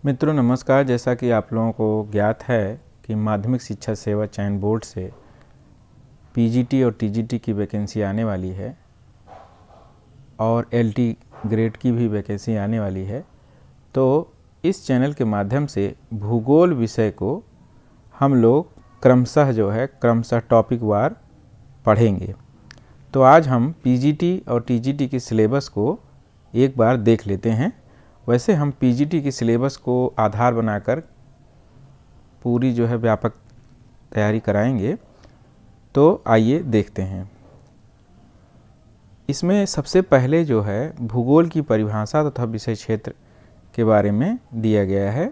मित्रों नमस्कार। जैसा कि आप लोगों को ज्ञात है कि माध्यमिक शिक्षा सेवा चयन बोर्ड से पीजीटी और टीजीटी की वैकेंसी आने वाली है और एलटी ग्रेड की भी वैकेंसी आने वाली है। तो इस चैनल के माध्यम से भूगोल विषय को हम लोग क्रमशः टॉपिक वार पढ़ेंगे। तो आज हम पीजीटी और टीजीटी के सिलेबस को एक बार देख लेते हैं। वैसे हम पीजीटी के सिलेबस को आधार बनाकर पूरी व्यापक तैयारी कराएंगे। तो आइए देखते हैं। इसमें सबसे पहले भूगोल की परिभाषा तथा विषय क्षेत्र के बारे में दिया गया है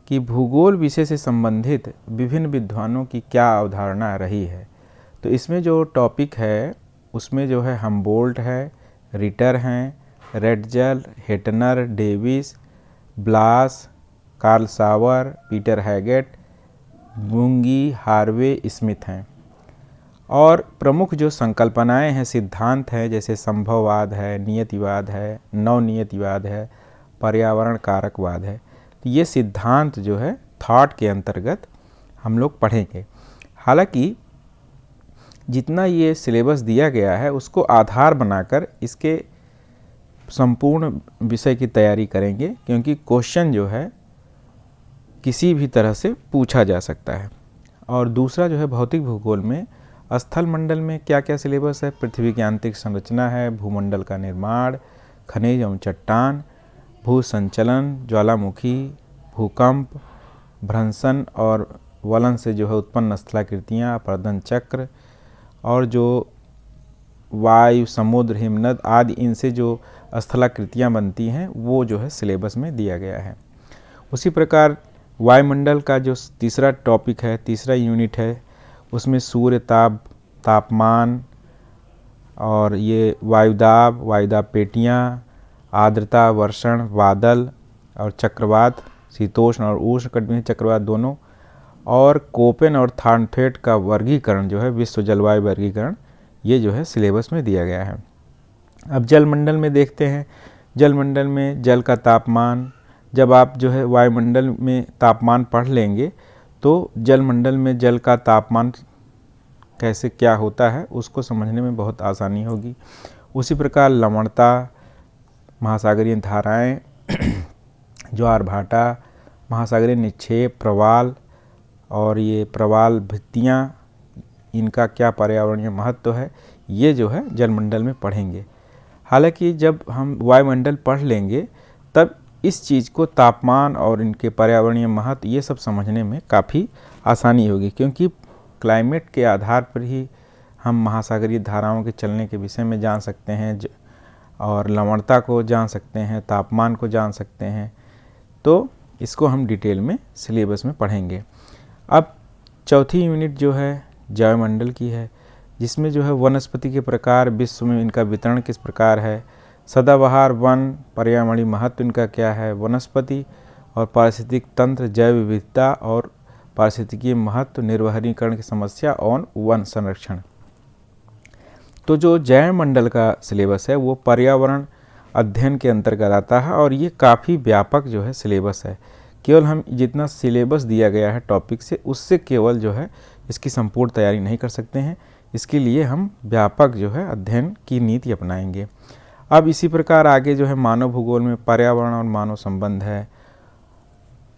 कि भूगोल विषय से संबंधित विभिन्न विद्वानों की क्या अवधारणा रही है। तो इसमें जो टॉपिक है उसमें हमबोल्ट है, रिटर हैं, रेडजल, हेटनर, डेविस, ब्लास, कार्ल सावर, पीटर हैगेट, बुंगी, हार्वे, स्मिथ हैं। और प्रमुख जो संकल्पनाएं हैं, सिद्धांत हैं, जैसे संभववाद है, नियतिवाद है, नवनियतिवाद है, पर्यावरण कारकवाद है। तो ये सिद्धांत थॉट के अंतर्गत हम लोग पढ़ेंगे। हालांकि जितना ये सिलेबस दिया गया है उसको आधार बनाकर इसके संपूर्ण विषय की तैयारी करेंगे, क्योंकि क्वेश्चन किसी भी तरह से पूछा जा सकता है। और दूसरा भौतिक भूगोल में स्थल मंडल में क्या क्या सिलेबस है। पृथ्वी की आंतरिक संरचना है, भूमंडल का निर्माण, खनिज एवं चट्टान, भू संचलन, ज्वालामुखी, भूकंप, भ्रंशन और वलन से उत्पन्न स्थलाकृतियाँ, अपर्दन चक्र, और जो वायु, समुद्र, हिमनद आदि इनसे जो स्थलाकृतियाँ बनती हैं वो सिलेबस में दिया गया है। उसी प्रकार वायुमंडल का जो तीसरा टॉपिक है, तीसरा यूनिट है, उसमें सूर्य तापमान और ये वायुदाब पेटियाँ, आर्द्रता, वर्षण, बादल और चक्रवात, शीतोष्ण और उष्णकटिबंधीय चक्रवात दोनों, और कोपेन और थार्नफेट का वर्गीकरण विश्व जलवायु वर्गीकरण, ये सिलेबस में दिया गया है। अब जलमंडल में देखते हैं। जलमंडल में जल का तापमान, जब आप वायुमंडल में तापमान पढ़ लेंगे तो जलमंडल में जल का तापमान कैसे क्या होता है उसको समझने में बहुत आसानी होगी। उसी प्रकार लवणता, महासागरीय धाराएं, ज्वार भाटा, महासागरीय निक्षेप, प्रवाल और ये प्रवाल भित्तियाँ, इनका क्या पर्यावरणीय महत्व है, ये जलमंडल में पढ़ेंगे। हालांकि जब हम वायुमंडल पढ़ लेंगे तब इस चीज़ को, तापमान और इनके पर्यावरणीय महत्व, ये सब समझने में काफ़ी आसानी होगी, क्योंकि क्लाइमेट के आधार पर ही हम महासागरीय धाराओं के चलने के विषय में जान सकते हैं और लवणता को जान सकते हैं, तापमान को जान सकते हैं। तो इसको हम डिटेल में सिलेबस में पढ़ेंगे। अब चौथी यूनिट जैवमंडल की है, जिसमें वनस्पति के प्रकार, विश्व में इनका वितरण किस प्रकार है, सदाबहार वन, पर्यावरणीय महत्व इनका क्या है, वनस्पति और पारिस्थितिक तंत्र, जैव विविधता और पारिस्थितिकीय महत्व, निर्वहनीकरण की समस्या और वन संरक्षण। तो जो जैवमंडल का सिलेबस है वो पर्यावरण अध्ययन के अंतर्गत आता है और ये काफ़ी व्यापक सिलेबस है। केवल हम जितना सिलेबस दिया गया है टॉपिक से, उससे केवल इसकी संपूर्ण तैयारी नहीं कर सकते हैं। इसके लिए हम व्यापक अध्ययन की नीति अपनाएंगे। अब इसी प्रकार आगे मानव भूगोल में पर्यावरण और मानव संबंध है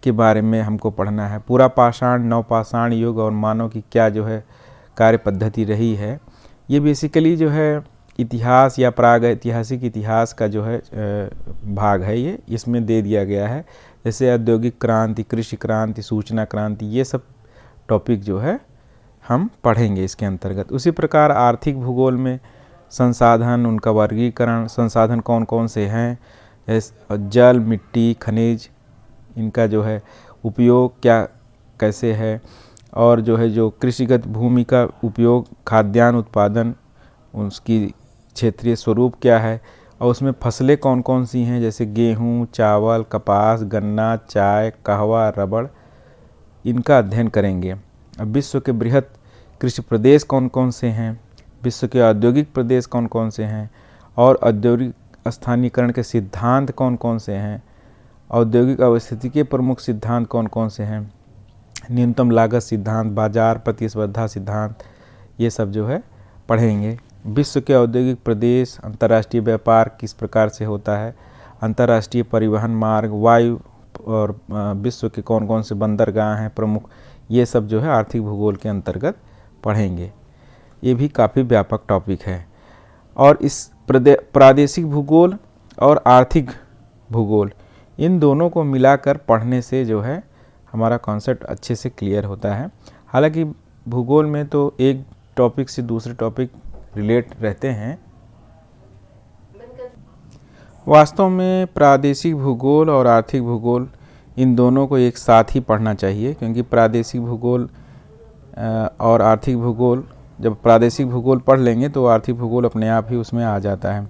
के बारे में हमको पढ़ना है। पूरा पाषाण, नवपाषाण युग और मानव की क्या कार्य पद्धति रही है। ये बेसिकली इतिहास या प्राग ऐतिहासिक इतिहास का भाग है। ये इसमें दे दिया गया है। जैसे औद्योगिक क्रांति, कृषि क्रांति, सूचना क्रांति, ये सब टॉपिक हम पढ़ेंगे इसके अंतर्गत। उसी प्रकार आर्थिक भूगोल में संसाधन, उनका वर्गीकरण, संसाधन कौन कौन से हैं, जल, मिट्टी, खनिज, इनका उपयोग क्या कैसे है, और जो कृषिगत भूमि का उपयोग, खाद्यान्न उत्पादन, उसकी क्षेत्रीय स्वरूप क्या है, और उसमें फसलें कौन कौन सी हैं, जैसे गेहूँ, चावल, कपास, गन्ना, चाय, कहवा, रबड़, इनका अध्ययन करेंगे। अब विश्व के बृहद कृषि प्रदेश कौन कौन से हैं, विश्व के औद्योगिक प्रदेश कौन कौन से हैं, और औद्योगिक स्थानीयकरण के सिद्धांत कौन कौन से हैं, औद्योगिक अवस्थिति के प्रमुख सिद्धांत कौन कौन से हैं, न्यूनतम लागत सिद्धांत, बाजार प्रतिस्पर्धा सिद्धांत, ये सब जो है पढ़ेंगे। विश्व के औद्योगिक प्रदेश, अंतर्राष्ट्रीय व्यापार किस प्रकार से होता है, अंतर्राष्ट्रीय परिवहन मार्ग, वायु और विश्व के कौन कौन से बंदरगाह हैं प्रमुख, ये सब जो है आर्थिक भूगोल के अंतर्गत पढ़ेंगे। ये भी काफ़ी व्यापक टॉपिक है। और इस प्रादेशिक भूगोल और आर्थिक भूगोल, इन दोनों को मिलाकर पढ़ने से जो है हमारा कॉन्सेप्ट अच्छे से क्लियर होता है। हालांकि भूगोल में तो एक टॉपिक से दूसरे टॉपिक रिलेट रहते हैं। वास्तव में प्रादेशिक भूगोल और आर्थिक भूगोल, इन दोनों को एक साथ ही पढ़ना चाहिए, क्योंकि प्रादेशिक भूगोल और आर्थिक भूगोल, जब प्रादेशिक भूगोल पढ़ लेंगे तो आर्थिक भूगोल अपने आप ही उसमें आ जाता है।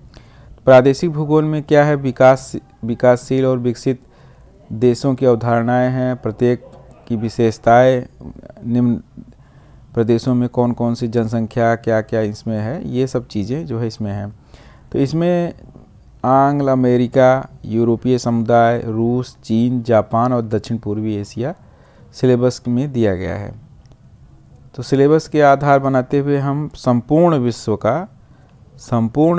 प्रादेशिक भूगोल में क्या है, विकासशील और विकसित देशों की अवधारणाएं हैं, प्रत्येक की विशेषताएं, निम्न प्रदेशों में कौन कौन सी जनसंख्या क्या क्या इसमें है, ये सब चीज़ें जो है इसमें हैं। तो इसमें आंग्ल अमेरिका, यूरोपीय समुदाय, रूस, चीन, जापान और दक्षिण पूर्वी एशिया सिलेबस में दिया गया है। तो सिलेबस के आधार बनाते हुए हम संपूर्ण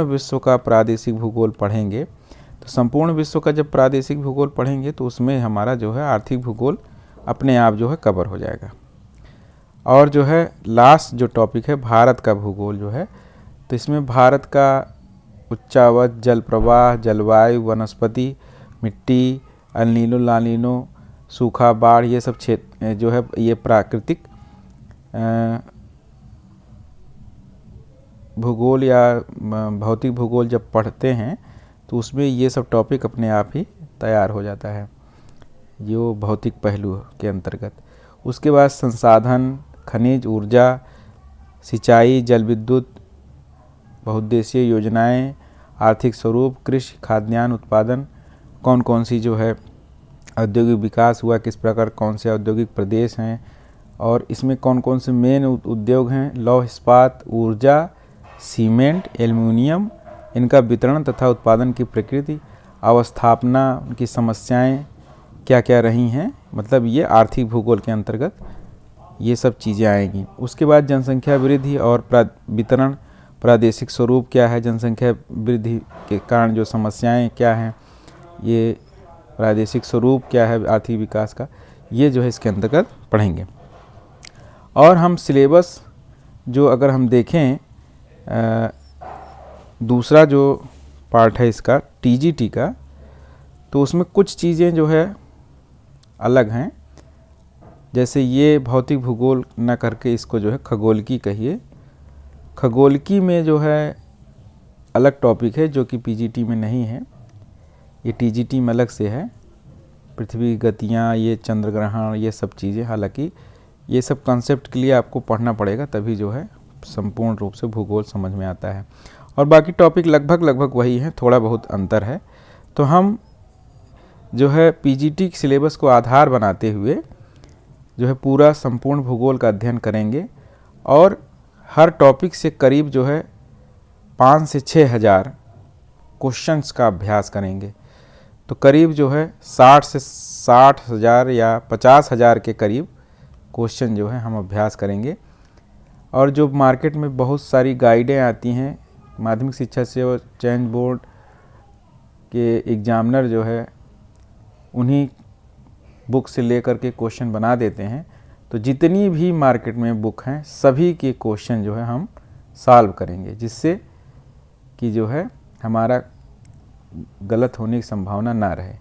विश्व का प्रादेशिक भूगोल पढ़ेंगे। तो संपूर्ण विश्व का जब प्रादेशिक भूगोल पढ़ेंगे तो उसमें हमारा जो है आर्थिक भूगोल अपने आप जो है कवर हो जाएगा। और जो है लास्ट जो टॉपिक है भारत का भूगोल जो है, तो इसमें भारत का उच्चावच, जल प्रवाह, जलवायु, वनस्पति, मिट्टी, अल नीनो, ला नीनो, सूखा, बाढ़, ये सब क्षेत्र जो है ये प्राकृतिक भूगोल या भौतिक भूगोल जब पढ़ते हैं तो उसमें ये सब टॉपिक अपने आप ही तैयार हो जाता है, जो भौतिक पहलू के अंतर्गत। उसके बाद संसाधन, खनिज, ऊर्जा, सिंचाई, जल विद्युत, बहुउद्देशीय योजनाएं, आर्थिक स्वरूप, कृषि, खाद्यान्न उत्पादन, कौन कौन सी जो है औद्योगिक विकास हुआ, किस प्रकार कौन से औद्योगिक प्रदेश हैं, और इसमें कौन कौन से मेन उद्योग हैं, लौह इस्पात, ऊर्जा, सीमेंट, एल्युमिनियम, इनका वितरण तथा उत्पादन की प्रकृति, अवस्थापना, उनकी समस्याएं क्या क्या रही हैं, मतलब ये आर्थिक भूगोल के अंतर्गत ये सब चीज़ें आएंगी। उसके बाद जनसंख्या वृद्धि और वितरण, प्रादेशिक स्वरूप क्या है, जनसंख्या वृद्धि के कारण जो समस्याएं क्या हैं, ये प्रादेशिक स्वरूप क्या है आर्थिक विकास का, ये जो है इसके अंतर्गत पढ़ेंगे। और हम सिलेबस जो अगर हम देखें, दूसरा जो पार्ट है इसका टीजीटी का, तो उसमें कुछ चीज़ें जो है अलग हैं। जैसे ये भौतिक भूगोल न करके इसको जो है खगोलकी कहिए। खगोलकी में जो है अलग टॉपिक है जो कि पीजीटी में नहीं है, ये टीजीटी में अलग से है। पृथ्वी की गतियाँ, ये चंद्र ग्रहण, ये सब चीज़ें, हालांकि ये सब कॉन्सेप्ट के लिए आपको पढ़ना पड़ेगा, तभी जो है संपूर्ण रूप से भूगोल समझ में आता है। और बाकी टॉपिक लगभग वही हैं, थोड़ा बहुत अंतर है। तो हम जो है पीजीटी सिलेबस को आधार बनाते हुए जो है पूरा संपूर्ण भूगोल का अध्ययन करेंगे, और हर टॉपिक से करीब जो है 5 से 6 हज़ार क्वेश्चंस का अभ्यास करेंगे। तो करीब जो है 60 से 60 हज़ार या 50 हज़ार के करीब क्वेश्चन जो है हम अभ्यास करेंगे। और जो मार्केट में बहुत सारी गाइडें आती हैं, माध्यमिक शिक्षा सेवा चयन बोर्ड के एग्जामिनर जो है उन्हीं बुक से लेकर के क्वेश्चन बना देते हैं। तो जितनी भी मार्केट में बुक हैं सभी के क्वेश्चन जो है हम सॉल्व करेंगे, जिससे कि जो है हमारा गलत होने की संभावना ना रहे।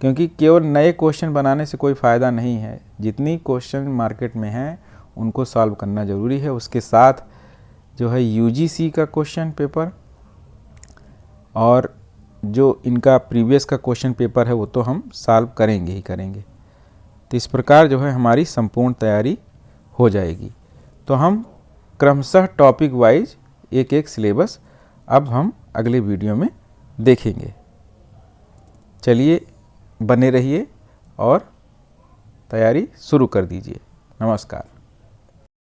क्योंकि केवल नए क्वेश्चन बनाने से कोई फ़ायदा नहीं है, जितनी क्वेश्चन मार्केट में हैं उनको सॉल्व करना ज़रूरी है। उसके साथ जो है यूजीसी का क्वेश्चन पेपर और जो इनका प्रीवियस का क्वेश्चन पेपर है वो तो हम सॉल्व करेंगे ही करेंगे। तो इस प्रकार जो है हमारी संपूर्ण तैयारी हो जाएगी। तो हम क्रमशः टॉपिक वाइज एक एक सिलेबस अब हम अगले वीडियो में देखेंगे। चलिए बने रहिए और तैयारी शुरू कर दीजिए। नमस्कार।